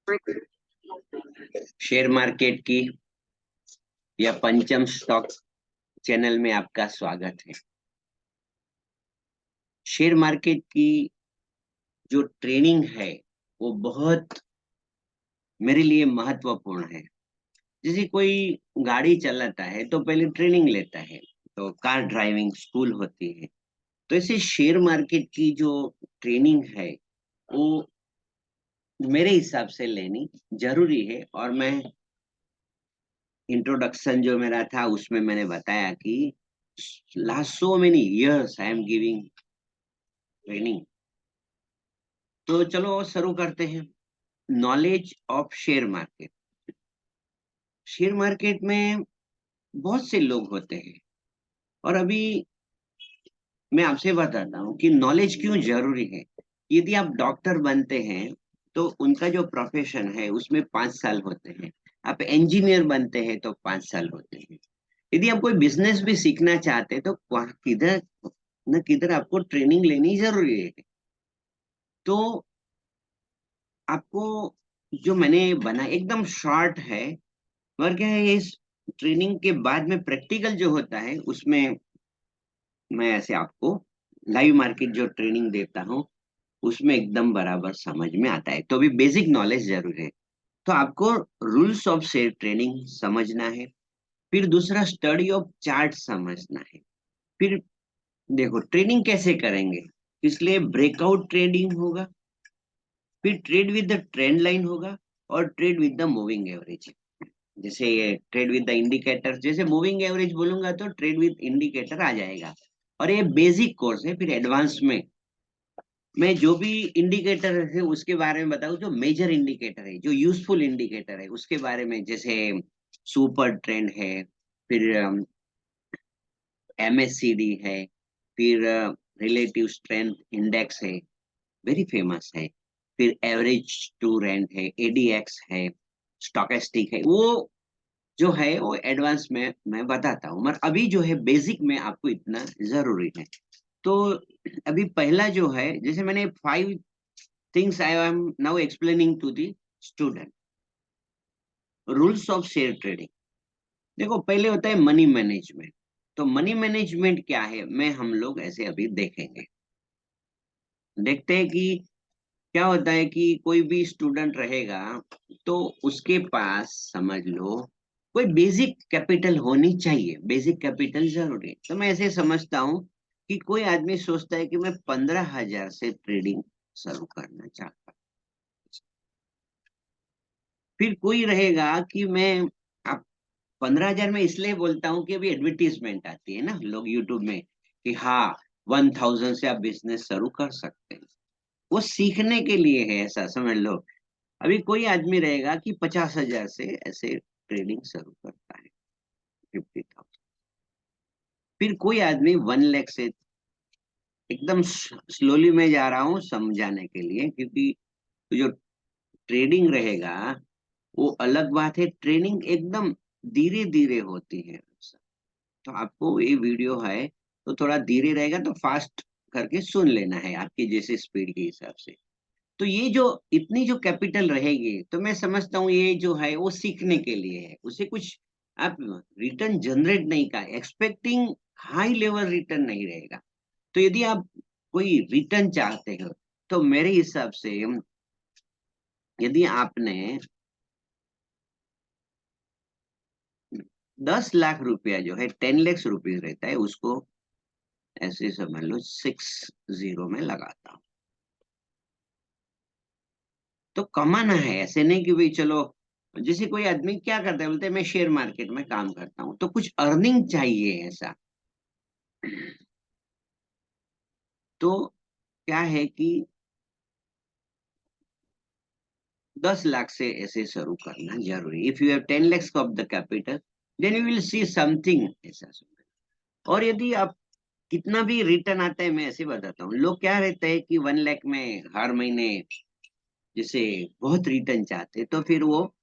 Share market की या पंचम स्टॉक चैनल में आपका स्वागत है। शेयर मार्केट की जो ट्रेनिंग है वो बहुत मेरे लिए महत्वपूर्ण है। जैसे कोई गाड़ी चलाता है तो पहले ट्रेनिंग लेता है, तो कार ड्राइविंग स्कूल होती है। तो ऐसे शेयर मार्केट की जो ट्रेनिंग है वो मेरे हिसाब से लेनी जरूरी है। और मैं इंट्रोडक्शन जो मेरा था उसमें मैंने बताया कि last so many years I am giving training. तो चलो शुरू करते हैं। Knowledge of share market. Share market में बहुत से लोग होते हैं, और अभी मैं आपसे बताता हूँ कि नॉलेज क्यों जरूरी है। यदि आप डॉक्टर बनते हैं तो उनका जो प्रोफेशन है उसमें 5 साल होते हैं। आप इंजीनियर बनते हैं तो 5 साल होते हैं। यदि आप कोई बिजनेस भी सीखना चाहते हैं तो किधर न किधर आपको ट्रेनिंग लेनी जरूरी है। तो आपको जो मैंने बना एकदम शॉर्ट है, मगर क्या है इस ट्रेनिंग के बाद में प्रैक्टिकल जो होता है उसमें मैं ऐसे आपको लाइव मार्केट जो ट्रेनिंग देता हूँ उसमें एकदम बराबर समझ में आता है। तो भी बेसिक नॉलेज जरूर है। तो आपको रूल्स ऑफ शेयर ट्रेडिंग समझना है। फिर दूसरा स्टडी ऑफ चार्ट समझना है। फिर देखो ट्रेडिंग कैसे करेंगे, इसलिए ब्रेकआउट ट्रेडिंग होगा, फिर trade with the trend line होगा, और trade with the moving average. जैसे ये ट्रेड विद द इंडिकेटर, जैसे मूविंग एवरेज बोलूंगा तो ट्रेड विद इंडिकेटर आ जाएगा। और ये बेसिक कोर्स है। फिर एडवांस में मैं जो भी इंडिकेटर है उसके बारे में बताऊं, जो मेजर इंडिकेटर है, जो यूजफुल इंडिकेटर है उसके बारे में, जैसे सुपर ट्रेंड है, फिर एमएससीडी है, फिर रिलेटिव स्ट्रेंथ इंडेक्स है, वेरी फेमस है, फिर एवरेज टू रेंट है, एडीएक्स है, स्टोकेस्टिक है। वो जो है वो एडवांस में मैं बताता हूँ, मगर अभी जो है बेसिक में आपको इतना जरूरी है। तो अभी पहला जो है, जैसे मैंने 5 things I am now explaining to the student. Rules of share trading. देखो पहले होता है मनी मैनेजमेंट। तो मनी मैनेजमेंट क्या है मैं हम लोग ऐसे अभी देखेंगे। देखते हैं कि क्या होता है कि कोई भी स्टूडेंट रहेगा तो उसके पास समझ लो कोई बेसिक कैपिटल होनी चाहिए। बेसिक कैपिटल जरूरी है। तो मैं ऐसे समझता हूँ कि कोई आदमी सोचता है कि मैं 15,000 से ट्रेडिंग शुरू करना चाहता हूँ। फिर कोई रहेगा कि मैं, आप 15,000 में इसलिए बोलता हूँ कि अभी एडवर्टीजमेंट आती है ना लोग यूट्यूब में कि हाँ 1,000 से आप बिजनेस शुरू कर सकते हैं। वो सीखने के लिए है, ऐसा समझ लो। अभी कोई आदमी रहेगा कि 50,000 से ऐसे ट्रेडिंग शुरू करता है, 50,000। फिर कोई आदमी 1 लाख से, एकदम स्लोली में जा रहा हूँ समझाने के लिए, क्योंकि जो ट्रेडिंग रहेगा वो अलग बात है, ट्रेनिंग एकदम धीरे धीरे होती है। तो आपको ये वीडियो है तो थोड़ा धीरे रहेगा तो फास्ट करके सुन लेना है आपकी जैसे स्पीड के हिसाब से। तो ये जो इतनी जो कैपिटल रहेगी तो मैं समझता हूँ ये जो है वो सीखने के लिए है। उसे कुछ आप रिटर्न जनरेट नहीं का एक्सपेक्टिंग, हाई लेवल रिटर्न नहीं रहेगा। तो यदि आप कोई रिटर्न चाहते हो तो मेरे हिसाब से यदि आपने 10 लाख रुपया जो है 10 lakhs रुपीज रहता है, उसको ऐसे समझ लो 60 में लगाता हूँ। तो कमाना है, ऐसे नहीं कि भाई चलो। जैसे कोई आदमी क्या करता है, बोलते हैं मैं शेयर मार्केट में काम करता हूँ, तो कुछ अर्निंग चाहिए ऐसा। तो क्या है कि 10 लाख से ऐसे शुरू करना जरूरी। If you have 10 lakhs of the capital then you will see something ऐसा। और यदि आप कितना भी रिटर्न आता है, मैं ऐसे बताता हूँ, लोग क्या रहता है कि 1 लाख में हर महीने जैसे बहुत रिटर्न चाहते हैं, तो फिर वो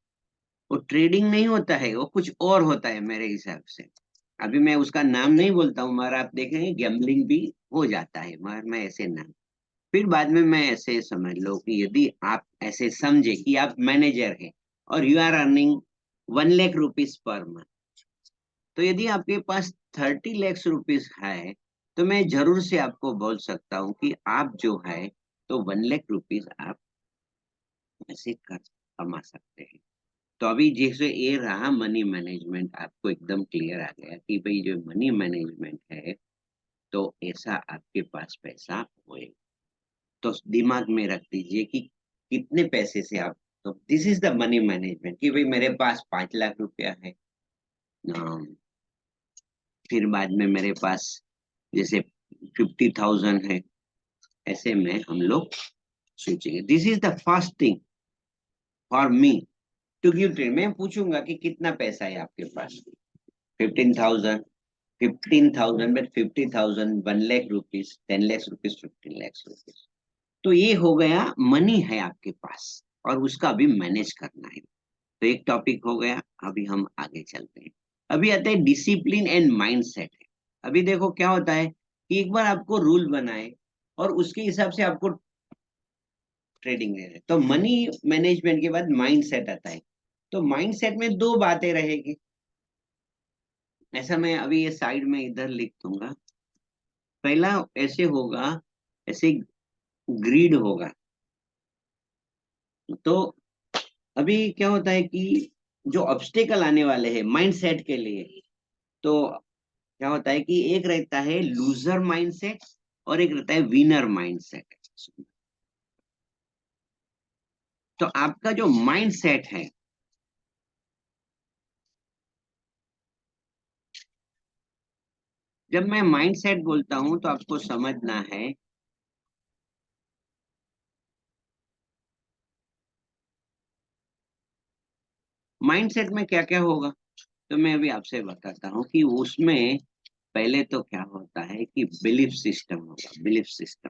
ट्रेडिंग नहीं होता है, वो कुछ और होता है मेरे हिसाब से। अभी मैं उसका नाम नहीं बोलता हूँ, मगर आप देखेंगे गैम्बलिंग भी हो जाता है, मगर मैं ऐसे ना। फिर बाद में मैं ऐसे समझ लो कि यदि आप ऐसे समझे कि आप मैनेजर हैं और you are earning 1 lakh rupees per month, तो यदि आपके पास 30 लाख रुपीज है, तो मैं जरूर से आपको बोल सकता हूँ कि आप जो है तो 1 लाख रुपीज आप ऐसे कर कमा सकते हैं। तो अभी जैसे ये रहा मनी मैनेजमेंट, आपको एकदम क्लियर आ गया कि भाई जो मनी मैनेजमेंट है, तो ऐसा आपके पास पैसा होए, तो दिमाग में रख दीजिए कि कितने पैसे से आप, तो this is the money management कि भाई मेरे पास 5 लाख रुपया है। अम, फिर बाद में मेरे पास जैसे 50,000 है, ऐसे में हम लोग सोचेंगे this is the first thing for me to give trade. मैं पूछूंगा कि कितना पैसा है आपके पास, 15,000, 15,000 में 50,000, 1 lakh rupees, 10 lakh rupees, 15 lakh rupees. तो ये हो गया, मनी है आपके पास और उसका अभी मैनेज करना है। तो एक टॉपिक हो गया, अभी हम आगे चलते हैं। अभी आता है डिसिप्लिन एंड माइंडसेट है। अभी देखो क्या होता है कि एक बार आपको रूल बनाए और उसके हिसाब से आपको ट्रेडिंग दे रहे, तो मनी मैनेजमेंट के बाद माइंडसेट आता है। तो माइंडसेट में दो बातें रहेगी, ऐसा मैं अभी ये साइड में इधर लिख दूंगा। पहला ऐसे होगा, ऐसे ग्रीड होगा। तो अभी क्या होता है कि जो ऑब्स्टेकल आने वाले हैं माइंडसेट के लिए, तो क्या होता है कि एक रहता है लूजर माइंडसेट और एक रहता है विनर माइंडसेट। तो आपका जो माइंडसेट है, जब मैं माइंडसेट बोलता हूं तो आपको समझना है, माइंडसेट में क्या क्या होगा। तो मैं अभी आपसे बताता हूँ कि उसमें पहले तो क्या होता है कि बिलीफ सिस्टम होगा, बिलीफ सिस्टम।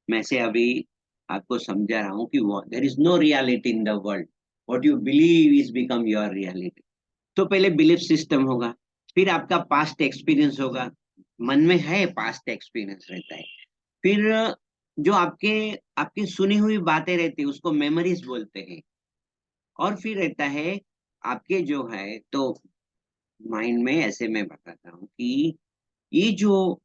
मैं से अभी आपको समझा रहा हूँ कि there is no reality in the world, what you believe is become your reality. तो पहले बिलीफ सिस्टम होगा, फिर आपका पास्ट एक्सपीरियंस होगा, मन में है पास्ट एक्सपीरियंस रहता है। फिर जो आपके आपकी सुनी हुई बातें रहती है उसको मेमोरीज बोलते हैं। और फिर रहता है आपके जो है तो माइंड में, ऐसे मैं बताता हूँ कि ये जो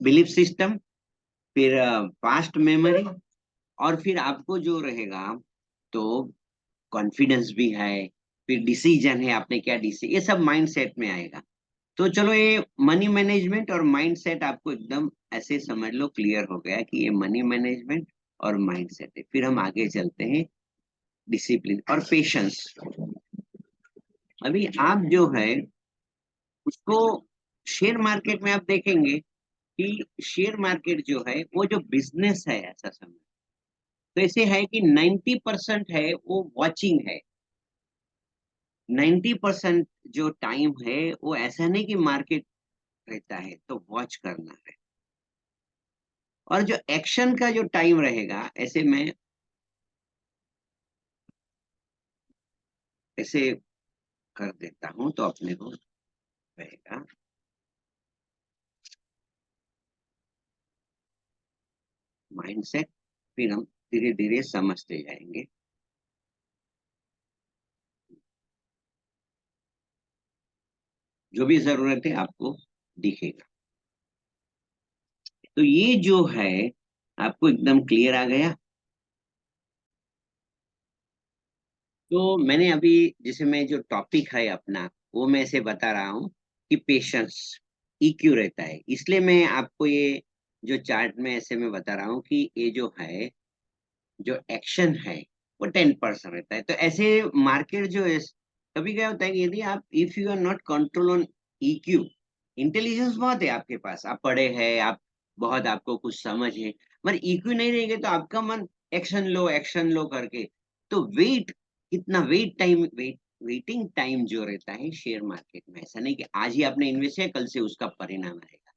बिलीफ सिस्टम, फिर पास्ट मेमोरी, और फिर आपको जो रहेगा तो कॉन्फिडेंस भी है, फिर डिसीजन है आपने क्या डिसीजन, ये सब माइंड सेट में आएगा। तो चलो ये मनी मैनेजमेंट और माइंड सेट आपको एकदम ऐसे समझ लो क्लियर हो गया कि ये मनी मैनेजमेंट और माइंड सेट है। फिर हम आगे चलते हैं, डिसिप्लिन और पेशेंस। अभी आप जो है उसको शेयर मार्केट में आप देखेंगे कि शेयर मार्केट जो है वो जो बिजनेस है ऐसा समझ, तो ऐसे है कि 90% है वो वॉचिंग है, 90% जो टाइम है वो ऐसा नहीं कि मार्केट रहता है तो वॉच करना है। और जो एक्शन का जो टाइम रहेगा, ऐसे में ऐसे कर देता हूं तो अपने को रहेगा माइंडसेट। फिर हम धीरे धीरे समझते जाएंगे, जो भी जरूरत है आपको दिखेगा। तो ये जो है आपको एकदम क्लियर आ गया। तो मैंने अभी, जैसे मैं जो टॉपिक है अपना वो मैं ऐसे बता रहा हूँ कि पेशेंस ईक्यू रहता है, इसलिए मैं आपको ये जो चार्ट में ऐसे मैं बता रहा हूँ कि ये जो है जो एक्शन है वो 10% रहता है। तो ऐसे मार्केट जो है, कभी क्या होता है कि यदि आप, if you are not control on EQ, intelligence बहुत है आपके पास, आप पढ़े हैं, आप बहुत आपको कुछ समझ है, मगर ईक्यू नहीं रहेंगे तो आपका मन एक्शन लो करके, तो वेट, कितना वेट टाइम, वेटिंग टाइम जो रहता है शेयर मार्केट में, ऐसा नहीं कि आज ही आपने इन्वेस्ट किया कल से उसका परिणाम आएगा।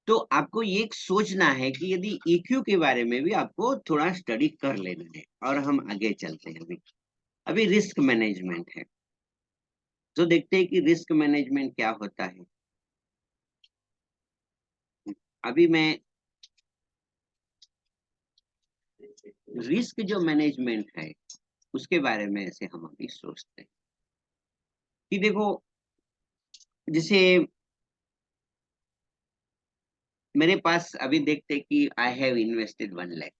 तो आपको ये सोचना है कि यदि ईक्यू के बारे में भी आपको थोड़ा स्टडी कर लेना है। और हम आगे चलते हैं, अभी अभी रिस्क मैनेजमेंट है। तो देखते हैं कि रिस्क मैनेजमेंट क्या होता है। अभी मैं रिस्क जो मैनेजमेंट है उसके बारे में ऐसे हम अभी सोचते हैं कि देखो, जैसे मेरे पास अभी देखते कि आई हैव इन्वेस्टेड 1 लाख।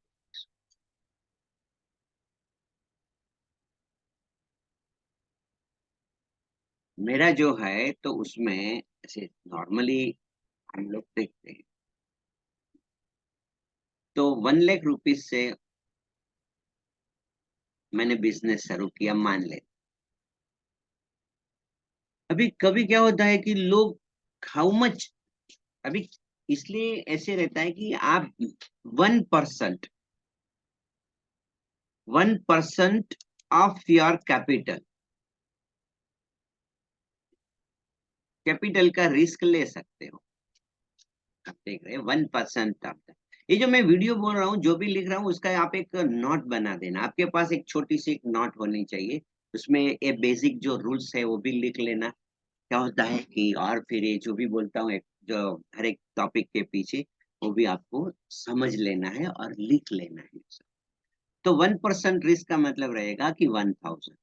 मेरा जो है तो उसमें ऐसे नॉर्मली हम लोग देखते हैं तो 1 लाख रुपीज से मैंने बिजनेस शुरू किया, मान ले। अभी कभी क्या होता है कि लोग हाउ मच, अभी इसलिए ऐसे रहता है कि आप 1%, 1% ऑफ योर कैपिटल, कैपिटल का रिस्क ले सकते हो। आप देख रहे हैं 1% ऑफ द, ये जो मैं वीडियो बोल रहा हूँ, जो भी लिख रहा हूँ, उसका आप एक नोट बना देना। आपके पास एक छोटी सी एक नोट होनी चाहिए, उसमें ये बेसिक जो रूल्स है वो भी लिख लेना। क्या होता है कि और फिर ये जो भी बोलता हूँ, एक जो हर एक टॉपिक के पीछे वो भी आपको समझ लेना है और लिख लेना है। तो 1% रिस्क का मतलब रहेगा कि 1000।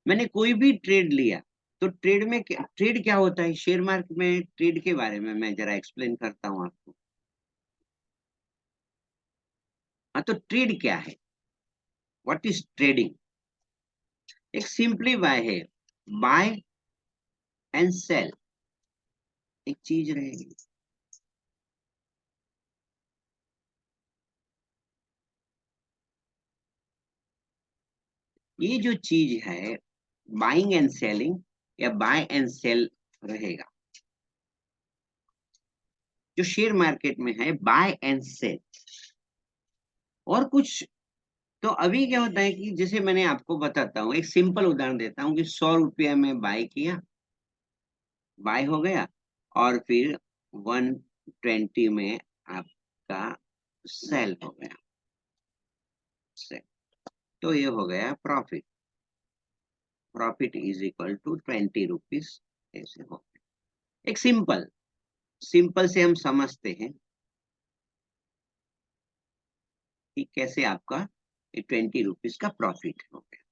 मैंने कोई भी ट्रेड लिया, तो ट्रेड क्या होता है, शेयर मार्केट में ट्रेड के बारे में मैं जरा एक्सप्लेन करता हूँ आपको। हाँ, तो ट्रेड क्या है, व्हाट इज ट्रेडिंग? एक सिंपली बाय है, बाय एंड सेल, एक चीज रहेगी। ये जो चीज है बाइंग एंड सेलिंग या बाय एंड सेल रहेगा। जो शेयर मार्केट में है बाय एंड सेल और कुछ। तो अभी क्या होता है कि जैसे मैंने आपको बताता हूँ, एक सिंपल उदाहरण देता हूँ कि 100 रुपया में बाय किया, बाय हो गया, और फिर 120 में आपका सेल हो गया, सेल। तो ये हो गया profit, profit is equal to 20 rupees, ऐसे हो गया। एक सिंपल, सिंपल से हम समझते हैं कि कैसे आपका 20 रुपीज का प्रॉफिट हो गया।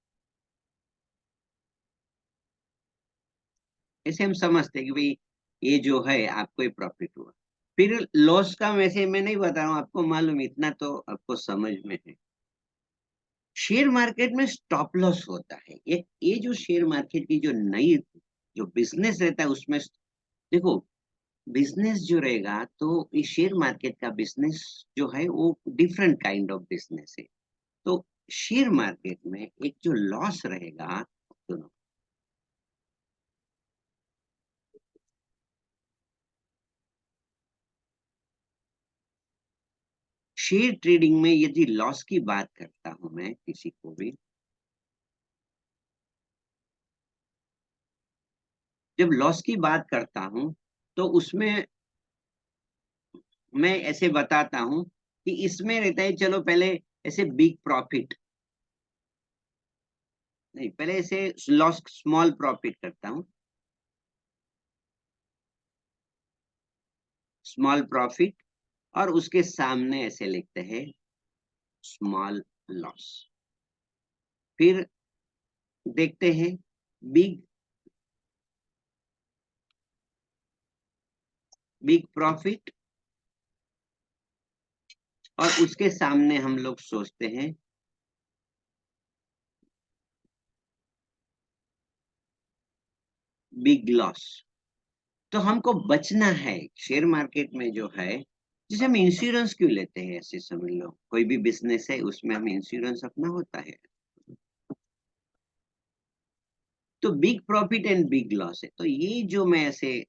ऐसे हम समझते हैं कि भाई ये जो है आपको ये प्रॉफिट हुआ। फिर लॉस का वैसे मैं नहीं बता रहा हूँ, आपको मालूम है, इतना तो आपको समझ में है। शेयर मार्केट में स्टॉप लॉस होता है। ये जो शेयर मार्केट की जो नई जो बिजनेस रहता है उसमें देखो, बिजनेस जो रहेगा तो ये शेयर मार्केट का बिजनेस जो है वो डिफरेंट काइंड ऑफ बिजनेस है। तो शेयर मार्केट में एक जो लॉस रहेगा, सुनो, शेयर ट्रेडिंग में यदि लॉस की बात करता हूं मैं किसी को भी, जब लॉस की बात करता हूं तो उसमें मैं ऐसे बताता हूं कि इसमें रहता है, चलो पहले ऐसे बिग प्रॉफिट नहीं, पहले ऐसे लॉस स्मॉल प्रॉफिट करता हूं, स्मॉल प्रॉफिट, और उसके सामने ऐसे लिखते हैं स्मॉल लॉस। फिर देखते हैं बिग, बिग प्रॉफिट, और उसके सामने हम लोग सोचते हैं बिग लॉस। तो हमको बचना है शेयर मार्केट में जो है, जैसे हम इंश्योरेंस क्यों लेते हैं, ऐसे समझ लो कोई भी बिजनेस है उसमें हम इंश्योरेंस अपना होता है। तो big profit and big loss है, तो ये जो मैं ऐसे,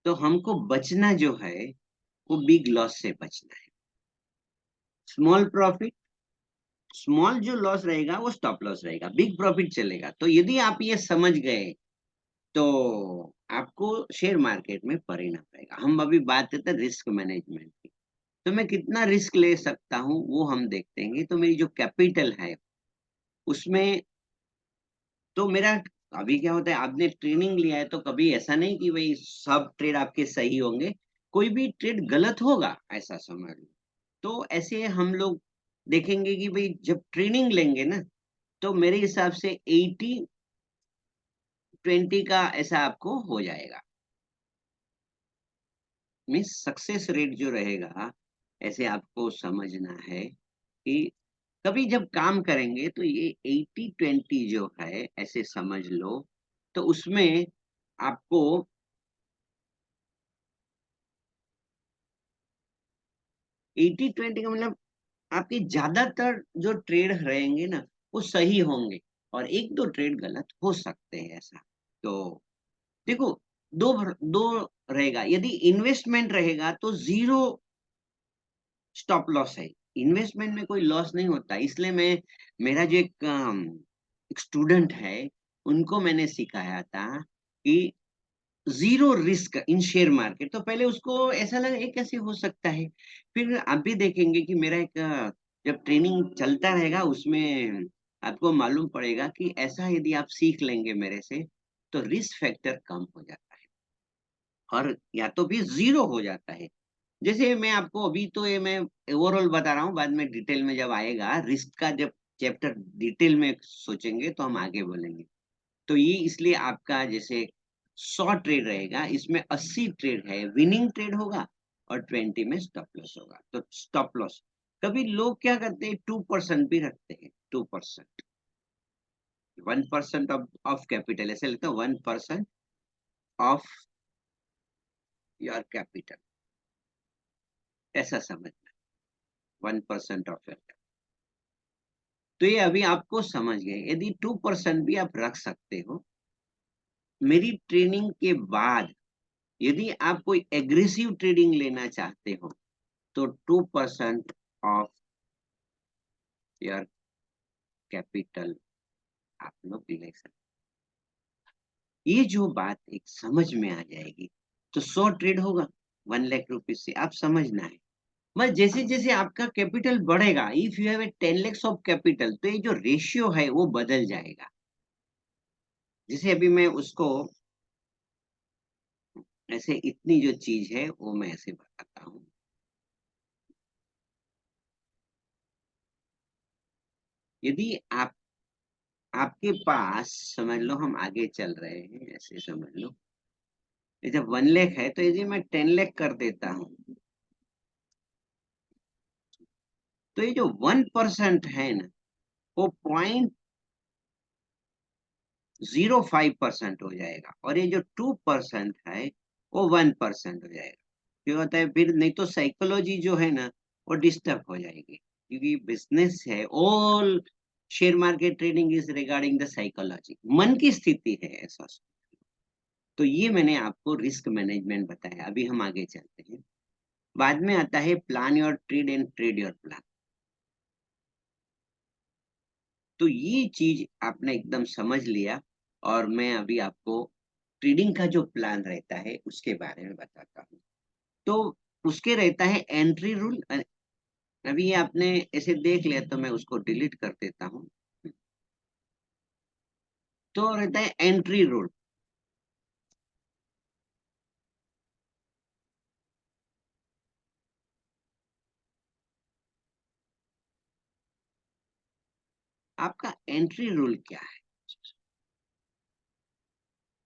तो हमको बचना जो है वो बिग लॉस से बचना है। स्मॉल प्रॉफिट, स्मॉल जो लॉस रहेगा वो स्टॉप लॉस रहेगा, बिग प्रॉफिट चलेगा। तो यदि आप ये समझ गए तो आपको शेयर मार्केट में परिणाम रहेगा। हम अभी बात करते हैं रिस्क मैनेजमेंट की। तो मैं कितना रिस्क ले सकता हूँ वो हम देखते हैं। तो मेरी जो कैपिटल है उसमें, तो मेरा अभी क्या होता है, आपने ट्रेनिंग लिया है तो कभी ऐसा नहीं कि भाई सब ट्रेड आपके सही होंगे, कोई भी ट्रेड गलत होगा, ऐसा समझ लो। तो ऐसे हम लोग देखेंगे कि भाई जब ट्रेनिंग लेंगे ना, तो मेरे हिसाब से 80-20 का ऐसा आपको हो जाएगा। मीन्स सक्सेस रेट जो रहेगा, ऐसे आपको समझना है कि कभी जब काम करेंगे तो ये 80-20 जो है ऐसे समझ लो। तो उसमें आपको 80-20 का मतलब आपके ज्यादातर जो ट्रेड रहेंगे ना, वो सही होंगे, और एक दो ट्रेड गलत हो सकते हैं ऐसा। तो देखो, दो रहेगा। यदि इन्वेस्टमेंट रहेगा तो जीरो स्टॉप लॉस है। इन्वेस्टमेंट में कोई लॉस नहीं होता, इसलिए मैं, मेरा जो एक स्टूडेंट है, उनको मैंने सिखाया था कि zero risk in share market. तो पहले उसको ऐसा लगा ये कैसे हो सकता है। फिर आप भी देखेंगे कि मेरा एक जब ट्रेनिंग चलता रहेगा उसमें आपको मालूम पड़ेगा कि ऐसा यदि आप सीख लेंगे मेरे से, तो रिस्क फैक्टर कम हो जाता है और या तो भी जीरो हो जाता है। जैसे मैं आपको अभी तो ये मैं ओवरऑल बता रहा हूँ, बाद में डिटेल में जब आएगा रिस्क का, जब चैप्टर डिटेल में सोचेंगे तो हम आगे बोलेंगे। तो ये इसलिए आपका जैसे 100 ट्रेड रहेगा, इसमें 80 ट्रेड है विनिंग ट्रेड होगा, और 20 में स्टॉप लॉस होगा। तो स्टॉप लॉस कभी लोग क्या करते हैं, 2% भी रखते हैं। 2%, 1% ऑफ कैपिटल, ऐसे लगता है 1% ऑफ योर कैपिटल, ऐसा समझना। 1% ऑफ योर। तो ये अभी आपको समझ गए। यदि 2% भी आप रख सकते हो, मेरी ट्रेनिंग के बाद यदि आप कोई एग्रेसिव ट्रेडिंग लेना चाहते हो, तो 2% ऑफ योर कैपिटल आप लोग ले सकते। ये जो बात एक समझ में आ जाएगी, तो 100 ट्रेड होगा 1 लाख रुपीज से, आप समझना है। बस जैसे जैसे आपका कैपिटल बढ़ेगा, if you have a 10 lakhs of capital, तो ये जो रेशियो है वो बदल जाएगा। जैसे अभी मैं उसको ऐसे, इतनी जो चीज है वो मैं ऐसे बताता हूँ। यदि आप, आपके पास समझ लो, हम आगे चल रहे हैं ऐसे समझ लो, ये जब 1 लाख है तो यदि मैं 10 लाख कर देता हूँ, तो ये जो 1% है ना, वो 0.05% हो जाएगा, और ये जो 2% है वो 1% हो जाएगा। क्यों होता है फिर, नहीं तो साइकोलॉजी जो है ना वो डिस्टर्ब हो जाएगी, क्योंकि बिजनेस है, all share market trading is regarding the psychology, मन की स्थिति है ऐसा। तो ये मैंने आपको रिस्क मैनेजमेंट बताया। अभी हम आगे चलते हैं। बाद में आता है plan your trade and trade your plan. तो ये चीज आपने एकदम समझ लिया, और मैं अभी आपको ट्रेडिंग का जो प्लान रहता है उसके बारे में बताता हूँ। तो उसके रहता है एंट्री रूल। अभी ये आपने ऐसे देख लिया तो मैं उसको डिलीट कर देता हूँ। तो रहता है एंट्री रूल। आपका एंट्री रूल क्या है,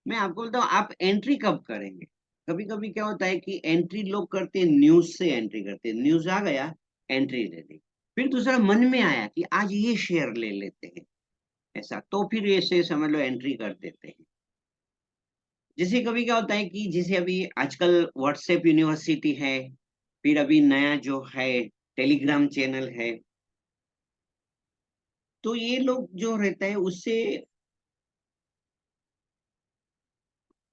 मैं आपको बोलता हूँ आप एंट्री कब करेंगे। कभी कभी क्या होता है कि एंट्री लोग करते हैं, न्यूज से एंट्री करते हैं, न्यूज आ गया, एंट्री ले ली। फिर दूसरा मन में आया कि आज ये शेयर ले लेते हैं, ऐसा, तो फिर ऐसे समझ लो एंट्री कर देते हैं। जैसे कभी क्या होता है कि जैसे अभी आजकल व्हाट्सएप यूनिवर्सिटी है, फिर अभी नया जो है टेलीग्राम चैनल है, तो ये लोग जो रहता है उससे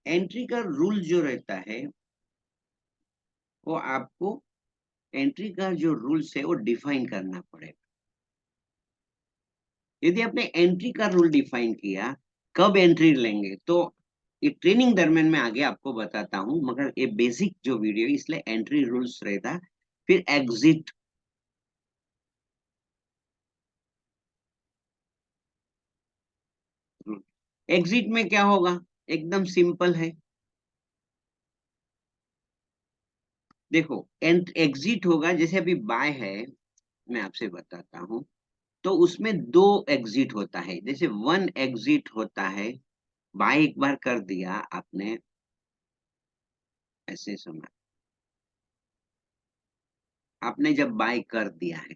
एंट्री का रूल जो रहता है, वो आपको एंट्री का जो रूल्स है वो डिफाइन करना पड़ेगा। यदि आपने एंट्री का रूल डिफाइन किया, कब एंट्री लेंगे, तो ये ट्रेनिंग दरमियान में आगे आपको बताता हूँ, मगर ये बेसिक जो वीडियो है इसलिए एंट्री रूल्स रहता। फिर एग्जिट रूल, एग्जिट में क्या होगा, एकदम सिंपल है। देखो, एग्जिट होगा, जैसे अभी बाय है, मैं आपसे बताता हूँ। तो उसमें दो एग्जिट होता है, जैसे वन एग्जिट होता है, बाय एक बार कर दिया आपने, ऐसे समझ, आपने जब बाय कर दिया है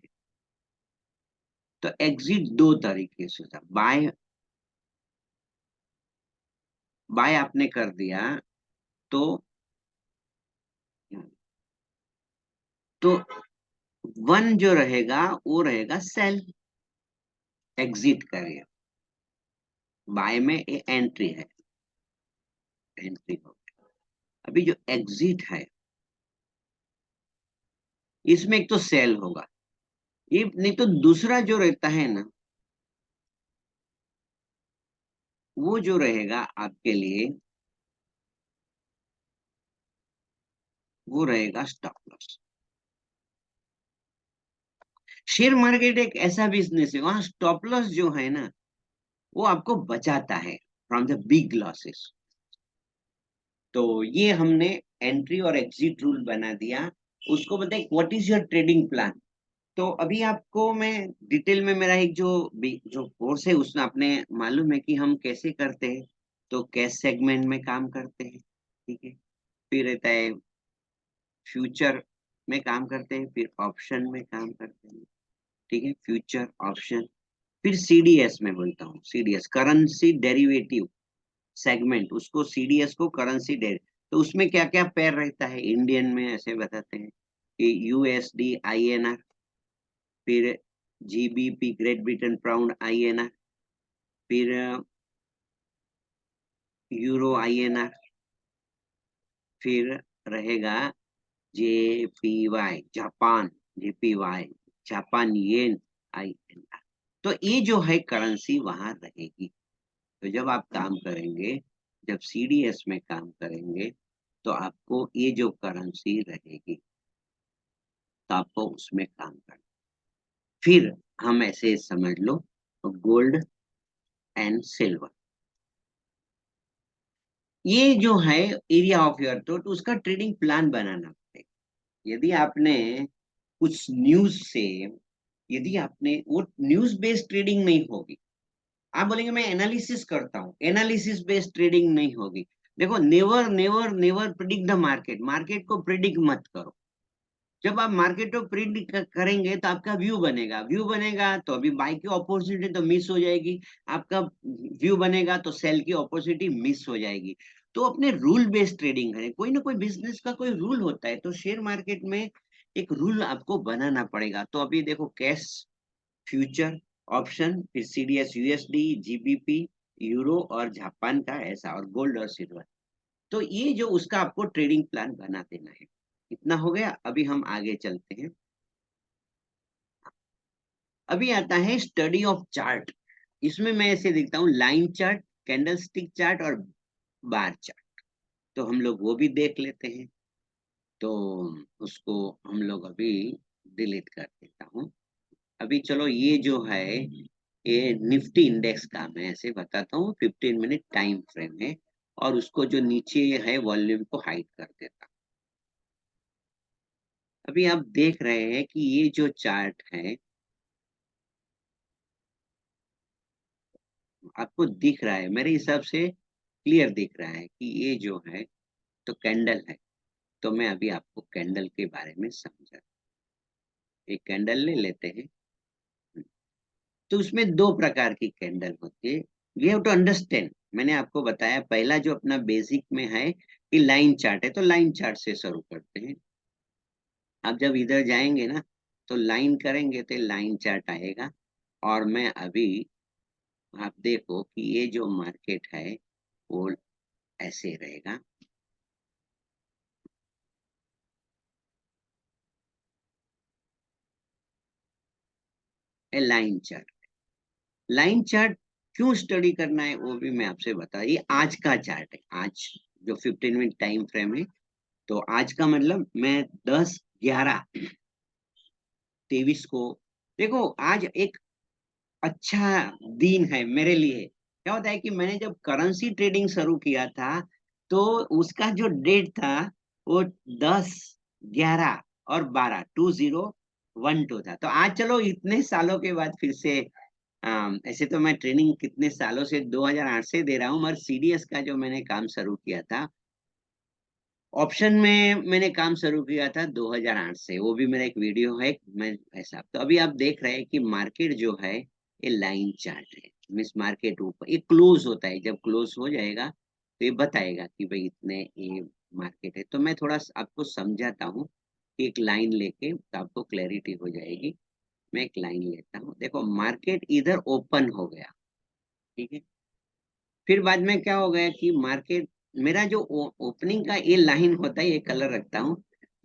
तो एग्जिट दो तरीके से था। बाय, बाय आपने कर दिया तो तो वन जो रहेगा वो रहेगा सेल, एग्जिट करिए। बाय में ये एंट्री है, एंट्री हो गया। अभी जो एग्जिट है, इसमें एक तो सेल होगा, ये नहीं तो दूसरा जो रहता है ना, वो जो रहेगा आपके लिए, वो रहेगा स्टॉप लॉस। शेयर मार्केट एक ऐसा बिजनेस है, वहां स्टॉप लॉस जो है ना, वो आपको बचाता है फ्रॉम द बिग लॉसेस। तो ये हमने एंट्री और एग्जिट रूल बना दिया। उसको बताए what is your trading plan. तो अभी आपको मैं डिटेल में, मेरा एक जो कोर्स है उसमें आपने मालूम है कि हम कैसे करते हैं। तो कैश सेगमेंट में काम करते हैं, ठीक है। फिर रहता है फ्यूचर में काम करते हैं, फिर ऑप्शन में काम करते हैं, ठीक है, फ्यूचर ऑप्शन। फिर सीडीएस में बोलता हूँ, सीडीएस करेंसी डेरिवेटिव सेगमेंट, उसको सीडीएस को करेंसी डेरिवेटिव। तो उसमें क्या क्या पेयर रहता है, इंडियन में ऐसे बताते हैं कि यूएसडी आईएनआर, फिर GBP great Britain pound INR, फिर यूरो आईएनआर, फिर रहेगा जेपीवाई जापान, जेपीवाई जापान येन आईएनआर। तो ये जो है करेंसी वहां रहेगी। तो जब आप काम करेंगे, जब सीडीएस में काम करेंगे, तो आपको ये जो करेंसी रहेगी, तो आपको उसमें काम करना। फिर हम ऐसे समझ लो, गोल्ड एंड सिल्वर, ये जो है एरिया ऑफ योर, तो उसका ट्रेडिंग प्लान बनाना पड़ेगा। यदि आपने कुछ न्यूज से, यदि आपने वो न्यूज बेस्ड ट्रेडिंग नहीं होगी, आप बोलेंगे मैं एनालिसिस करता हूँ, एनालिसिस बेस्ड ट्रेडिंग नहीं होगी। देखो, never never never predict the market, market को प्रिडिक्ट मत करो। जब आप मार्केट को प्रिडिक्ट करेंगे तो आपका व्यू बनेगा, व्यू बनेगा तो अभी बाई की अपॉर्चुनिटी तो मिस हो जाएगी, आपका व्यू बनेगा तो सेल की अपॉर्चुनिटी मिस हो जाएगी। तो अपने रूल बेस्ड ट्रेडिंग करें, कोई ना कोई बिजनेस का कोई रूल होता है, तो शेयर मार्केट में एक रूल आपको बनाना पड़ेगा। तो अभी देखो, कैश, फ्यूचर, ऑप्शन, फिर सीडीएस यूएसडी, जीबीपी यूरो और जापान का ऐसा, और गोल्ड और सिल्वर। तो ये जो उसका आपको ट्रेडिंग प्लान बना देना है। इतना हो गया, अभी हम आगे चलते हैं। अभी आता है स्टडी ऑफ चार्ट। इसमें मैं ऐसे देखता हूँ, line chart, candle stick chart और बार चार्ट। तो हम लोग वो भी देख लेते हैं। तो उसको हम लोग अभी डिलीट कर देता हूँ। अभी चलो, ये जो है ये निफ्टी इंडेक्स का मैं ऐसे बताता हूँ, 15 मिनट टाइम फ्रेम है, और उसको जो नीचे है वॉल्यूम को हाइड कर देता हूँ। अभी आप देख रहे हैं कि ये जो चार्ट है, आपको दिख रहा है, मेरे हिसाब से क्लियर दिख रहा है कि ये जो है तो कैंडल है। तो मैं अभी आपको कैंडल के बारे में समझा, एक कैंडल ले लेते हैं। तो उसमें दो प्रकार की कैंडल होती है, वी हैव टू अंडरस्टैंड। मैंने आपको बताया, पहला जो अपना बेसिक में है कि लाइन चार्ट है, तो लाइन चार्ट से शुरू करते हैं। आप जब इधर जाएंगे ना, तो लाइन करेंगे तो लाइन चार्ट आएगा। और मैं अभी, आप देखो कि ये जो मार्केट है वो ऐसे रहेगा। लाइन चार्ट, लाइन चार्ट क्यों स्टडी करना है वो भी मैं आपसे बता, ये आज का चार्ट है, आज जो 15 मिनट टाइम फ्रेम है। तो आज का मतलब मैं 10/11/23 को, देखो आज एक अच्छा दिन है मेरे लिए। क्या होता है कि मैंने जब करेंसी ट्रेडिंग शुरू किया था, तो उसका जो डेट था वो 10, 11 और 12, 2012 था। तो आज चलो इतने सालों के बाद फिर से ऐसे तो मैं ट्रेनिंग कितने सालों से 2008 से दे रहा हूँ, मगर सीडीएस का जो मैंने काम शुरू किया था, ऑप्शन में मैंने काम शुरू किया था 2008 से। वो भी मेरा एक वीडियो है, मैं ऐसा। तो अभी आप देख रहे हैं कि मार्केट जो है ये लाइन चार्ट है, मीन्स मार्केट ऊपर ये क्लोज होता है, जब क्लोज हो जाएगा तो ये बताएगा कि भाई इतने ये मार्केट है। तो मैं थोड़ा आपको समझाता हूँ कि एक लाइन लेके, तो आपको क्लैरिटी हो जाएगी। मैं एक लाइन लेता हूँ, देखो मार्केट इधर ओपन हो गया, ठीक है। फिर बाद में क्या हो गया कि मार्केट, मेरा जो ओपनिंग का ये लाइन होता है, ये कलर रखता हूँ।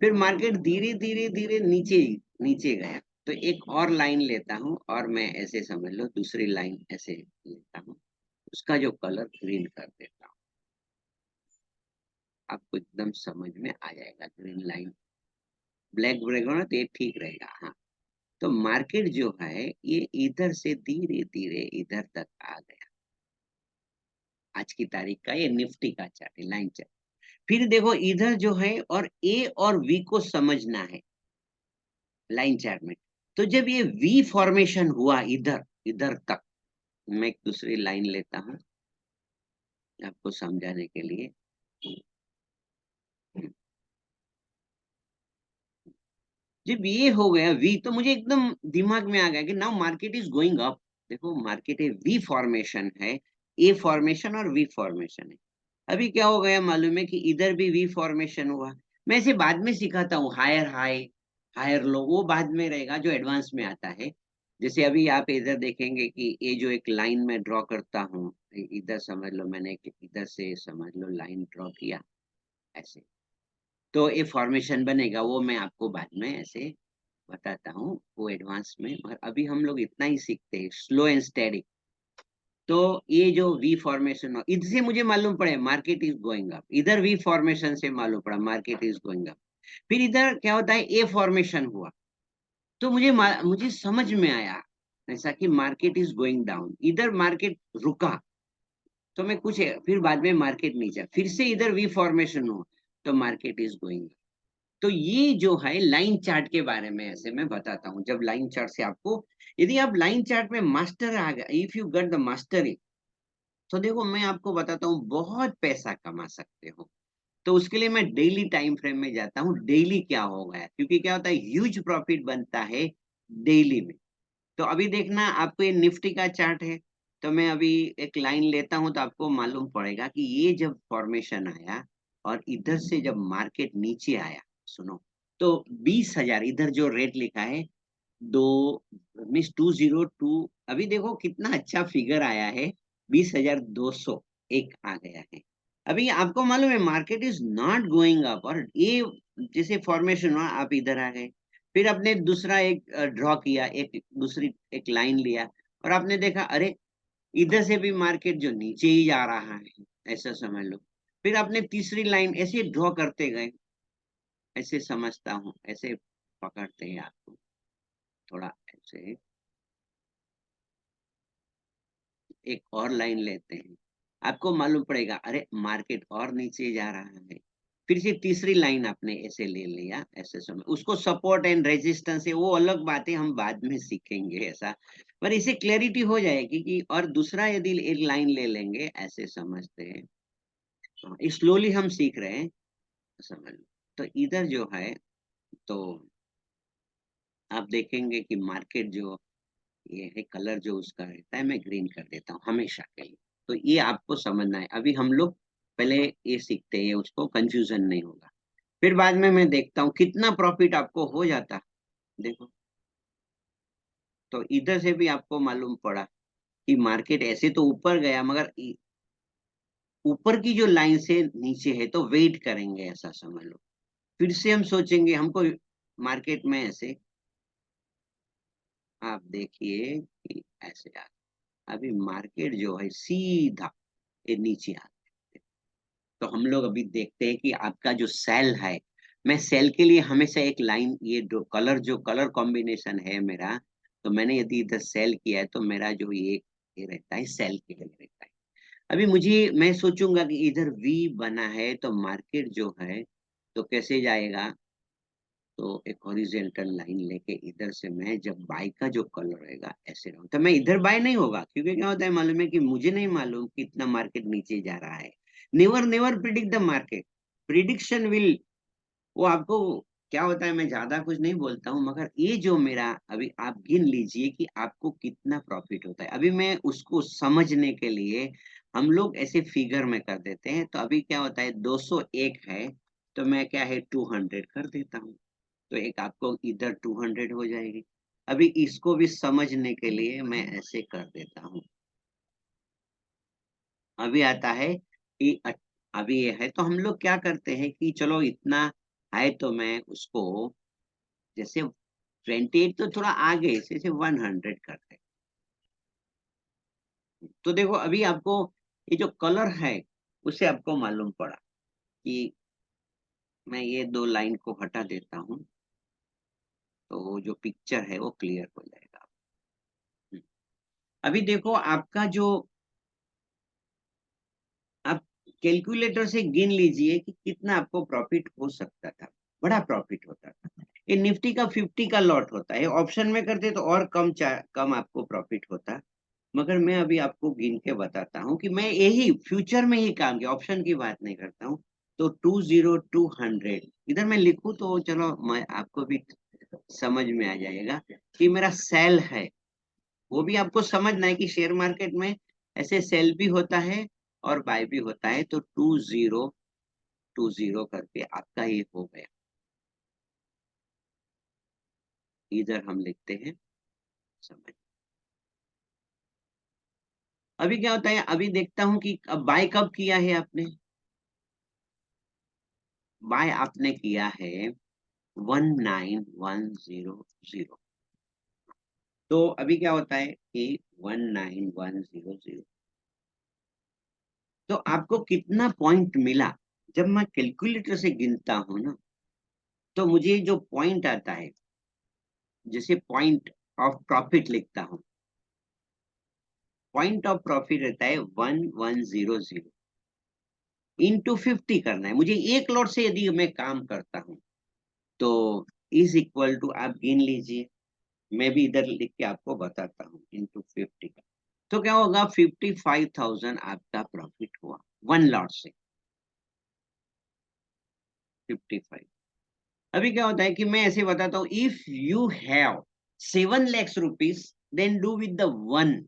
फिर मार्केट धीरे धीरे धीरे नीचे नीचे गया, तो एक और लाइन लेता हूँ, और मैं ऐसे समझ लो दूसरी लाइन ऐसे लेता हूँ, उसका जो कलर ग्रीन कर देता हूँ। आपको एकदम समझ में आ जाएगा। ग्रीन लाइन, ब्लैक बैकग्राउंड तो ये ठीक रहेगा, हाँ। तो मार्केट जो है ये इधर से धीरे धीरे इधर तक आ गया। आज की तारीख का ये निफ्टी का चार्ट है, लाइन चार्ट। फिर देखो इधर जो है, और ए और वी को समझना है लाइन चार्ट में। तो जब ये वी फॉर्मेशन हुआ इधर इधर तक, मैं एक दूसरी लाइन लेता हूं आपको समझाने के लिए। जब ये हो गया वी, तो मुझे एकदम दिमाग में आ गया कि now market is going up. देखो मार्केट है, वी फॉर्मेशन है, ए फॉर्मेशन और वी फॉर्मेशन है। अभी क्या हो गया मालूम है कि इधर भी वी फॉर्मेशन हुआ। मैं इसे बाद में सिखाता हूँ, हायर हाई हायर लो वो बाद में रहेगा, जो एडवांस में आता है। जैसे अभी आप इधर देखेंगे कि ये जो एक लाइन में ड्रॉ करता हूँ, इधर समझ लो मैंने इधर से समझ लो लाइन ड्रॉ किया ऐसे, तो ये फॉर्मेशन बनेगा। वो मैं आपको बाद में ऐसे बताता हूँ, वो एडवांस में। मगर अभी हम लोग इतना ही सीखते हैं, स्लो एंड स्टेडी। तो ये जो वी फॉर्मेशन हो, इससे मुझे मालूम पड़े मार्केट इज गोइंग अप। इधर वी फॉर्मेशन से मालूम पड़ा मार्केट इज गोइंग अप। फिर इधर क्या होता है, ए फॉर्मेशन हुआ, तो मुझे समझ में आया ऐसा कि मार्केट इज गोइंग डाउन। इधर मार्केट रुका, तो मैं कुछ फिर बाद में मार्केट नीचे, फिर से इधर वी फॉर्मेशन हुआ, तो मार्केट इज गोइंग। तो ये जो है लाइन चार्ट के बारे में ऐसे मैं बताता हूँ। जब लाइन चार्ट से आपको, यदि आप लाइन चार्ट में मास्टर आ गए, if you get the mastery, तो देखो मैं आपको बताता हूँ बहुत पैसा कमा सकते हो। तो उसके लिए मैं डेली टाइम फ्रेम में जाता हूँ, डेली क्या हो गया, क्योंकि क्या होता है ह्यूज प्रॉफिट बनता है डेली में। तो अभी देखना, आपको ये निफ्टी का चार्ट है, तो मैं अभी एक लाइन लेता हूं, तो आपको मालूम पड़ेगा कि ये जब फॉर्मेशन आया और इधर से जब मार्केट नीचे आया, सुनो, तो 20,000 इधर जो रेट लिखा है, दो मीन्स 202, अभी देखो कितना अच्छा फिगर आया है, 20,200 एक आ गया है। अभी आपको मालूम है market is not going up, और ये जैसे फॉर्मेशन हुआ आप इधर आ गए। फिर आपने दूसरा एक ड्रॉ किया, एक दूसरी एक लाइन लिया, और आपने देखा अरे इधर से भी मार्केट जो नीचे ही जा रहा है, ऐसा समझ लो। फिर आपने तीसरी लाइन ऐसे ड्रॉ करते गए, ऐसे समझता हूँ, ऐसे पकड़ते हैं आपको थोड़ा ऐसे, एक और लाइन लेते हैं, आपको मालूम पड़ेगा अरे मार्केट और नीचे जा रहा है। फिर से तीसरी लाइन आपने ऐसे ले लिया, ऐसे समय उसको सपोर्ट एंड रेजिस्टेंस है, वो अलग बातें हम बाद में सीखेंगे ऐसा। पर इसे क्लैरिटी हो जाएगी कि, और दूसरा यदि एक लाइन ले लेंगे ऐसे समझते हैं, स्लोली हम सीख रहे हैं, समझ लो। तो इधर जो है, तो आप देखेंगे कि मार्केट जो ये है, कलर जो उसका रहता है, मैं ग्रीन कर देता हूँ हमेशा के लिए। तो ये आपको समझना है। अभी हम लोग पहले ये सीखते हैं, उसको कंफ्यूजन नहीं होगा। फिर बाद में मैं देखता हूँ कितना प्रॉफिट आपको हो जाता। देखो, तो इधर से भी आपको मालूम पड़ा कि मार्केट ऐसे तो ऊपर गया, मगर ऊपर की जो लाइन से नीचे है, तो वेट करेंगे ऐसा समझ लो। फिर से हम सोचेंगे हमको मार्केट में ऐसे, आप देखिए कि ऐसे आ, अभी मार्केट जो है सीधा ये नीचे आ। तो हम लोग अभी देखते हैं कि आपका जो सेल है, मैं सेल के लिए हमेशा एक लाइन, ये जो कलर कॉम्बिनेशन है मेरा, तो मैंने यदि इधर सेल किया है, तो मेरा जो ये रहता है सेल के लिए रहता है। अभी मैं सोचूंगा कि इधर वी बना है तो मार्केट जो है तो कैसे जाएगा, तो एक हॉरिजेंटल लाइन लेके इधर से मैं जब बाय का जो कलर रहेगा ऐसे रहूं, तो मैं इधर बाय नहीं होगा, क्योंकि क्या होता है मालूम है कि मुझे नहीं मालूम कितना मार्केट नीचे जा रहा है। Never never predict the market, prediction will, वो आपको क्या होता है, मैं ज्यादा कुछ नहीं बोलता हूँ, मगर ये जो मेरा अभी आप गिन लीजिए कि आपको कितना प्रॉफिट होता है। अभी मैं उसको समझने के लिए हम लोग ऐसे फिगर में कर देते हैं। तो अभी क्या होता है, 201 है तो मैं क्या है 200 कर देता हूँ, तो एक आपको इधर 200 हो जाएगी। अभी इसको भी समझने के लिए मैं ऐसे कर देता हूँ। अभी आता है कि अभी ये है, तो हम लोग क्या करते हैं कि चलो इतना है तो मैं उसको जैसे 28 तो थोड़ा आगे से 100 करते हैं। तो देखो अभी आपको ये जो कलर है उसे आपको मालूम पड़ा कि मैं ये दो लाइन को हटा देता हूँ, तो वो जो पिक्चर है वो क्लियर हो जाएगा। हम्म। अभी देखो आपका जो, आप कैलकुलेटर से गिन लीजिए कि कितना आपको प्रॉफिट हो सकता था। बड़ा प्रॉफिट होता था। ये निफ्टी का 50 का लॉट होता है, ऑप्शन में करते तो और कम आपको प्रॉफिट होता। मगर मैं अभी आपको गिन के बताता हूँ कि मैं यही फ्यूचर में ही काम किया, ऑप्शन की बात नहीं करता हूँ। तो 20200 इधर मैं लिखूं तो चलो मैं आपको भी समझ में आ जाएगा कि मेरा सेल है। वो भी आपको समझना है कि शेयर मार्केट में ऐसे सेल भी होता है और बाय भी होता है। तो 2020 करके आपका ये हो गया। इधर हम लिखते हैं समझ। अभी क्या होता है, अभी देखता हूं कि अब बाय कब किया है आपने। बाय आपने किया है 19100। तो अभी क्या होता है कि 19100, तो आपको कितना पॉइंट मिला। जब मैं कैलकुलेटर से गिनता हूं ना, तो मुझे जो पॉइंट आता है, जैसे पॉइंट ऑफ प्रॉफिट लिखता हूँ, पॉइंट ऑफ प्रॉफिट रहता है 1100 इंटू 50 करना है मुझे एक लॉट से। यदि मैं काम करता हूँ तो इज इक्वल टू, आप गिन लीजिए, मैं भी इधर लिख के आपको बताता हूँ, इंटू 50 का। तो क्या होगा, 55,000 आपका प्रॉफिट हुआ वन लॉट से। 55। अभी क्या होता है कि मैं ऐसे बताता हूँ, if you have 7 lakhs rupees, then do with the one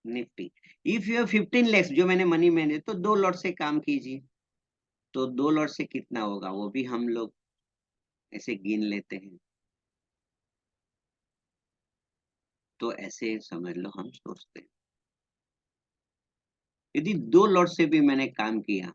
Nifty. If you have 15 lakhs, जो मैंने मनी मैंने, तो दो लॉट से काम कीजिए। तो दो लॉट से कितना होगा वो भी हम लोग ऐसे गिन लेते हैं। तो ऐसे समझ लो हम सोचते हैं, यदि दो लॉट से भी मैंने काम किया,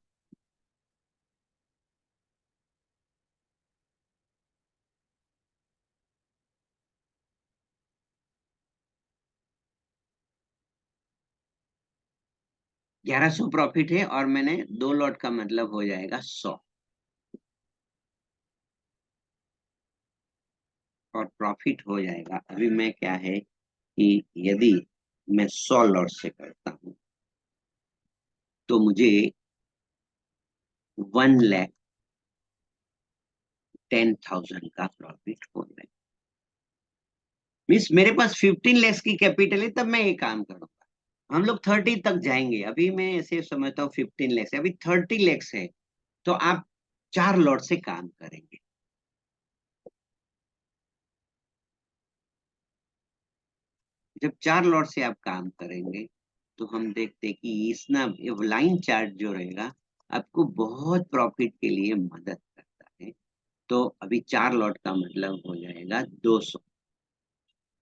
₹1100 प्रॉफिट है, और मैंने दो लॉट का मतलब हो जाएगा 100, और प्रॉफिट हो जाएगा। अभी मैं क्या है कि यदि मैं 100 लॉट से करता हूं तो मुझे 1,10,000 का प्रॉफिट हो जाएगा। मीन्स मेरे पास 15 lakhs की कैपिटल है, तब मैं ये काम करूंगा। हम लोग 30 तक जाएंगे, अभी मैं ऐसे समझता हूँ 15 lakhs है, अभी 30 lakhs है। तो आप 4 लॉट से काम करेंगे। जब 4 लॉट से आप काम करेंगे तो हम देखते हैं कि इस ना, ये लाइन चार्ट जो रहेगा आपको बहुत प्रॉफिट के लिए मदद करता है। तो अभी 4 लॉट का मतलब हो जाएगा 200।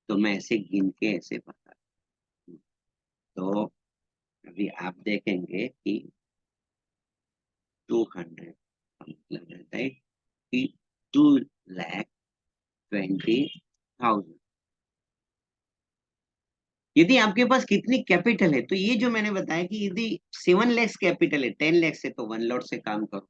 तो मैं ऐसे गिन के ऐसे बता, तो अभी आप देखेंगे कि 200 का मतलब रहता है कि 2,20,000। यदि आपके पास कितनी कैपिटल है, तो ये जो मैंने बताया कि यदि 7 lakhs कैपिटल है, 10 lakhs है तो वन लॉट से काम करो।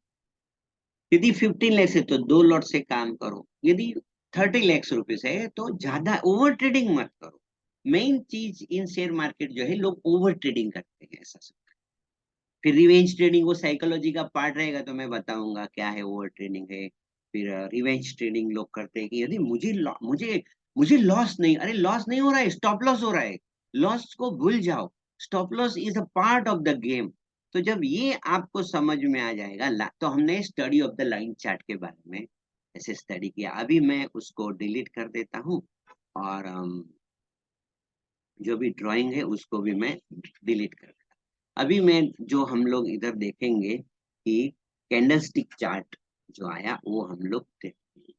यदि 15 lakhs है तो दो लॉट से काम करो। यदि 30 lakhs रुपीज है तो ज्यादा ओवर ट्रेडिंग मत करो। मेन चीज इन शेयर मार्केट जो है, लोग ओवर ट्रेडिंग करते हैं, ऐसा सब। फिर रिवेंज ट्रेडिंग, वो साइकोलॉजी का पार्ट रहेगा तो मैं बताऊंगा क्या है ओवर ट्रेडिंग है। फिर रिवेंज ट्रेडिंग लोग करते हैं कि यदि मुझे लॉस नहीं, अरे लॉस नहीं हो रहा है, स्टॉप लॉस हो रहा है। लॉस को भूल जाओ, stop loss is a part of the game. तो जब ये आपको समझ में आ जाएगा, तो हमने study of the line chart के बारे में ऐसे स्टडी किया। अभी मैं उसको डिलीट कर देता हूँ, और जो भी ड्राइंग है उसको भी मैं डिलीट कर देता हूँ। अभी मैं जो हम लोग इधर देखेंगे कि कैंडलस्टिक चार्ट जो आया वो हम लोग देखेंगे।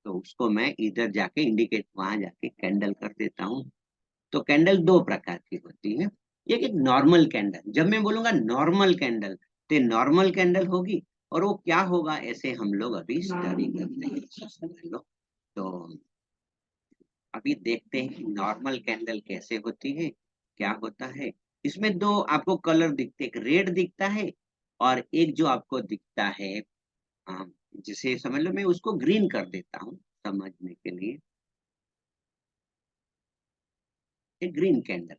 तो उसको मैं इधर जाके इंडिकेट, वहां जाके कैंडल कर देता हूँ। तो कैंडल दो प्रकार की होती है। एक नॉर्मल कैंडल, जब मैं बोलूंगा नॉर्मल कैंडल, तो नॉर्मल कैंडल होगी, और वो क्या होगा ऐसे हम लोग अभी स्टडी करते हैं, समझ लो। तो अभी देखते हैं नॉर्मल कैंडल कैसे होती है, क्या होता है। इसमें दो आपको कलर दिखते, एक रेड दिखता है, और एक जो आपको दिखता है, जिसे समझ लो, मैं उसको ग्रीन कर देता हूँ समझने के लिए, एक ग्रीन कैंडल।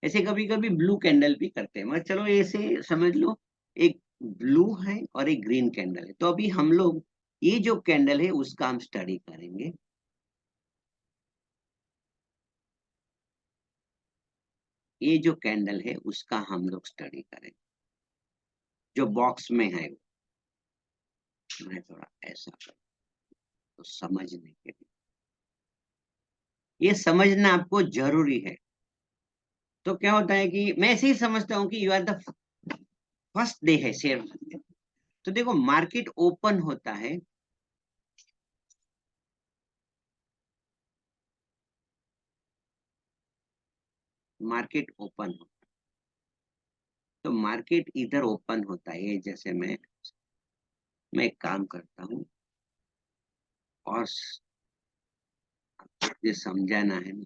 ऐसे कभी कभी ब्लू कैंडल भी करते हैं, मगर चलो ऐसे समझ लो, एक ब्लू है और एक ग्रीन कैंडल है। तो अभी हम लोग ये जो कैंडल है उसका हम स्टडी करेंगे। ये जो कैंडल है उसका हम लोग स्टडी करेंगे, जो बॉक्स में है वो। मैं थोड़ा ऐसा कर, तो समझने के लिए, ये समझना आपको जरूरी है। तो क्या होता है कि मैं ऐसे ही समझता हूँ कि you are the first day है शेयर मार्केट। तो देखो, मार्केट ओपन होता है, मार्केट ओपन होता है। तो मार्केट इधर ओपन होता है, ये जैसे मैं एक काम करता हूँ, और ये समझाना है ना।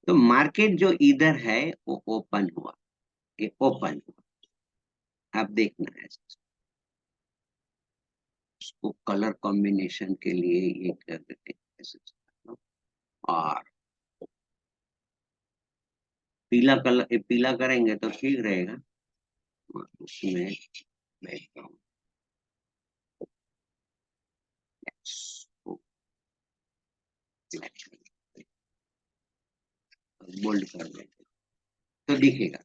तो मार्केट जो इधर है वो ओपन हुआ, ये ओपन हुआ। आप देखना है उसको कलर कॉम्बिनेशन के लिए ये कर देते हैं ऐसे। और पीला कलर, पीला करेंगे तो ठीक रहेगा। और उसमें बैठता हूँ, बोल्ड कर देते तो दिखेगा।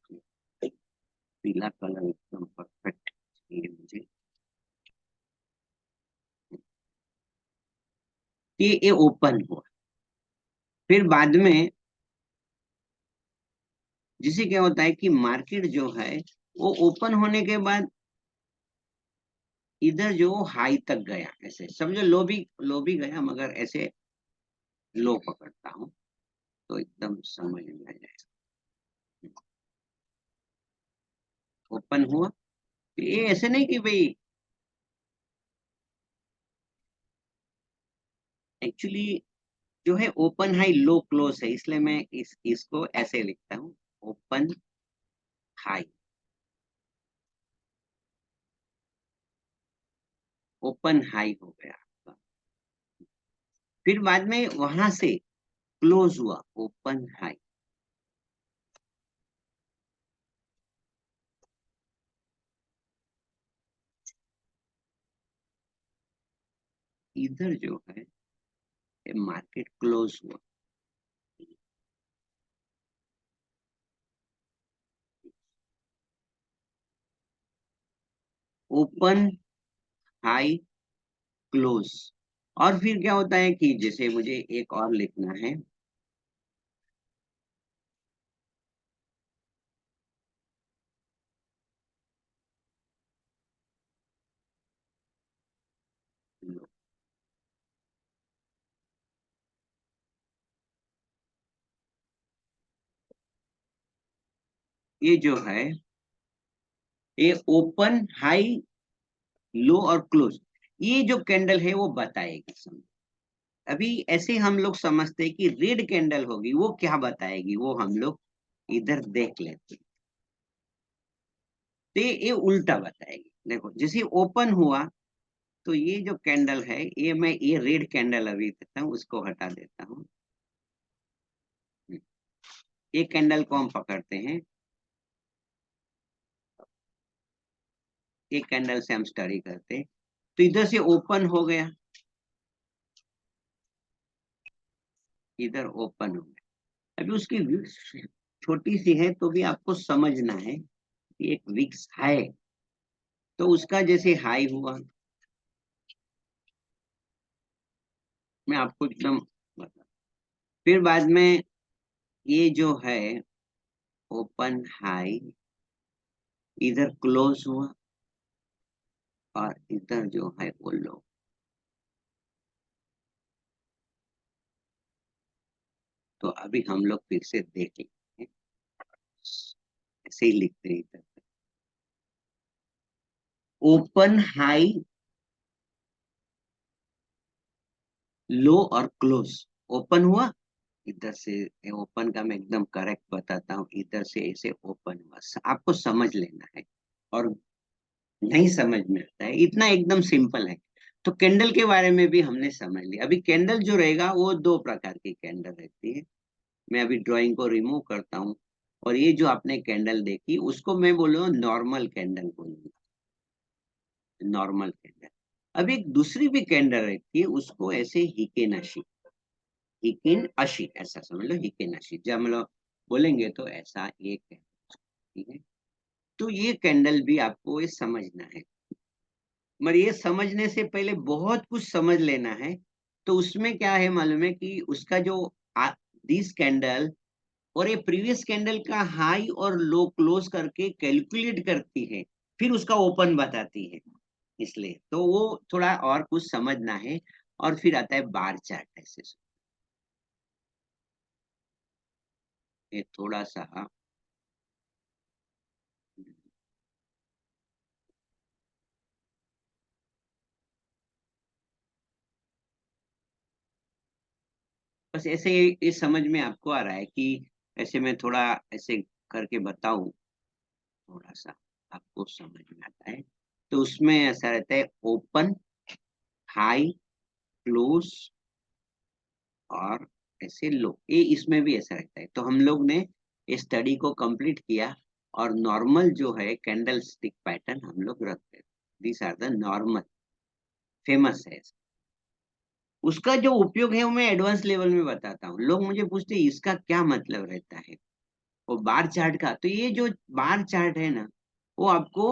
पीला कलर एकदम परफेक्ट चाहिए मुझे। ये ओपन हुआ, फिर बाद में जिसे क्या होता है कि मार्केट जो है वो ओपन होने के बाद इधर जो हाई तक गया, ऐसे समझो, लो भी गया, मगर ऐसे लो पकड़ता हूँ तो एकदम समझ में आ जाएगा। ओपन हुआ, ये ऐसे नहीं कि भाई, एक्चुअली जो है ओपन हाई लो क्लोज है, इसलिए मैं इसको ऐसे लिखता हूँ, ओपन हाई, ओपन हाई हो गया आपका। फिर बाद में वहां से क्लोज हुआ, ओपन हाई। इधर जो है मार्केट क्लोज हुआ, ओपन हाई क्लोज। और फिर क्या होता है कि जैसे मुझे एक और लिखना है, ये जो है ये ओपन हाई लो और क्लोज, ये जो कैंडल है वो बताएगी समझ। अभी ऐसे हम लोग समझते हैं कि रेड कैंडल होगी, वो क्या बताएगी, वो हम लोग इधर देख लेते हैं। तो ये उल्टा बताएगी। देखो जैसे ओपन हुआ, तो ये जो कैंडल है, ये रेड कैंडल अभी देता हूँ, उसको हटा देता हूँ। ये कैंडल को हम पकड़ते हैं, एक कैंडल से हम स्टडी करते हैं। तो इधर से ओपन हो गया, इधर ओपन हो गया। अभी उसकी विक्स छोटी सी है, तो भी आपको समझना है कि एक विक्स है। तो उसका जैसे हाई हुआ, मैं आपको एकदम बता, फिर बाद में ये जो है ओपन हाई, इधर क्लोज हुआ, और इधर जो है वो लो। तो अभी हम लोग फिर से देख लेंगे, ऐसे ही लिखते हैं इधर, ओपन हाई लो और क्लोज। ओपन हुआ, इधर से ओपन का मैं एकदम करेक्ट बताता हूँ, इधर से ऐसे ओपन हुआ, आपको समझ लेना है। और नहीं समझ में आता है इतना, एकदम सिंपल है। तो कैंडल के बारे में भी हमने समझ लिया। अभी कैंडल जो रहेगा वो दो प्रकार की कैंडल रहती है। मैं अभी ड्राइंग को रिमूव करता हूँ, और ये जो आपने कैंडल देखी उसको मैं बोलूँ नॉर्मल कैंडल बोलूंगा, नॉर्मल कैंडल। अब एक दूसरी भी कैंडल रहती है, उसको ऐसे हिकेनाशी, हिकिन अशी ऐसा समझ लो, हिकेन अशी जब हम लोग बोलेंगे तो ऐसा एक है, ठीक है। तो ये कैंडल भी आपको ये समझना है, मगर ये समझने से पहले बहुत कुछ समझ लेना है। तो उसमें क्या है मालूम है कि उसका जो दिस कैंडल और ये प्रीवियस कैंडल का हाई और लो क्लोज करके कैलकुलेट करती है, फिर उसका ओपन बताती है। इसलिए तो वो थोड़ा और कुछ समझना है। और फिर आता है बार चार्ट, ऐसे ये थोड़ा सा, बस ऐसे ये समझ में आपको आ रहा है कि ऐसे मैं थोड़ा ऐसे करके बताऊं, थोड़ा सा आपको समझ में आता है। तो उसमें ऐसा रहता है ओपन हाई क्लोज और ऐसे लो, ये इसमें भी ऐसा रहता है। तो हम लोग ने इस स्टडी को कंप्लीट किया, और नॉर्मल जो है कैंडल स्टिक पैटर्न हम लोग रखते हैं। This are the normal, famous है। उसका जो उपयोग है वो मैं एडवांस लेवल में बताता हूँ। लोग मुझे पूछते हैं इसका क्या मतलब रहता है, वो बार चार्ट का। तो ये जो बार चार्ट है ना, वो आपको,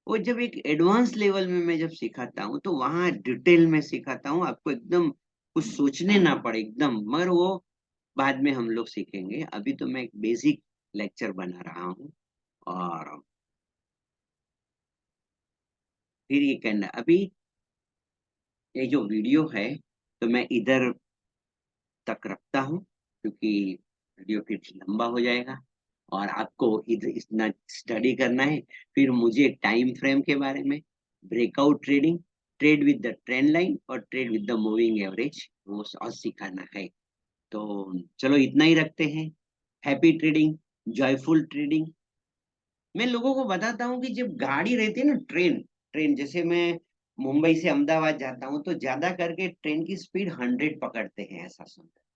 वो जब एक एडवांस लेवल में मैं जब सिखाता हूँ तो वहां डिटेल में सिखाता हूँ, आपको एकदम कुछ सोचने ना पड़े एकदम। मगर वो बाद में हम लोग सीखेंगे, अभी तो मैं एक बेसिक लेक्चर बना रहा हूँ। और फिर ये कहना, अभी ये जो वीडियो है, तो मैं इधर तक रखता हूँ, क्योंकि वीडियो फिर लंबा हो जाएगा, और आपको इधर इतना स्टडी करना है। फिर मुझे टाइम फ्रेम के बारे में, breakout trading, trade with the trend line और trade with the moving average, वो और सिखाना है। तो चलो इतना ही रखते हैं। Happy trading, joyful trading. मैं लोगों को बताता हूँ कि जब गाड़ी रहती है ना, ट्रेन, ट्रेन जैसे मैं मुंबई से अहमदाबाद जाता हूँ, तो ज्यादा करके ट्रेन की स्पीड 100 पकड़ते हैं, ऐसा सुनते हैं।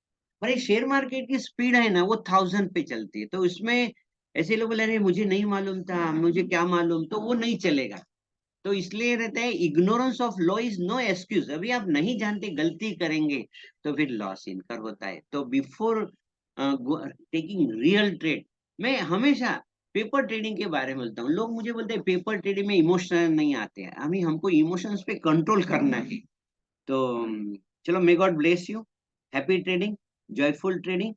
पर ये शेयर मार्केट की स्पीड है ना, वो 1000 पे चलती है। तो इसमें ऐसे लोग बोले, अरे मुझे नहीं मालूम था, मुझे क्या मालूम, तो वो नहीं चलेगा। तो इसलिए रहता है, ignorance of law is no excuse. अभी आप नहीं जानते, गलती करेंगे तो फिर लॉस इनकर होता है। तो बिफोर टेकिंग रियल ट्रेड, मैं हमेशा पेपर ट्रेडिंग के बारे में बोलता हूँ। लोग मुझे बोलते हैं पेपर ट्रेडिंग में इमोशनल नहीं आते हैं, हमें हमको इमोशंस पे कंट्रोल करना है। तो चलो, may God bless you. Happy trading, joyful trading.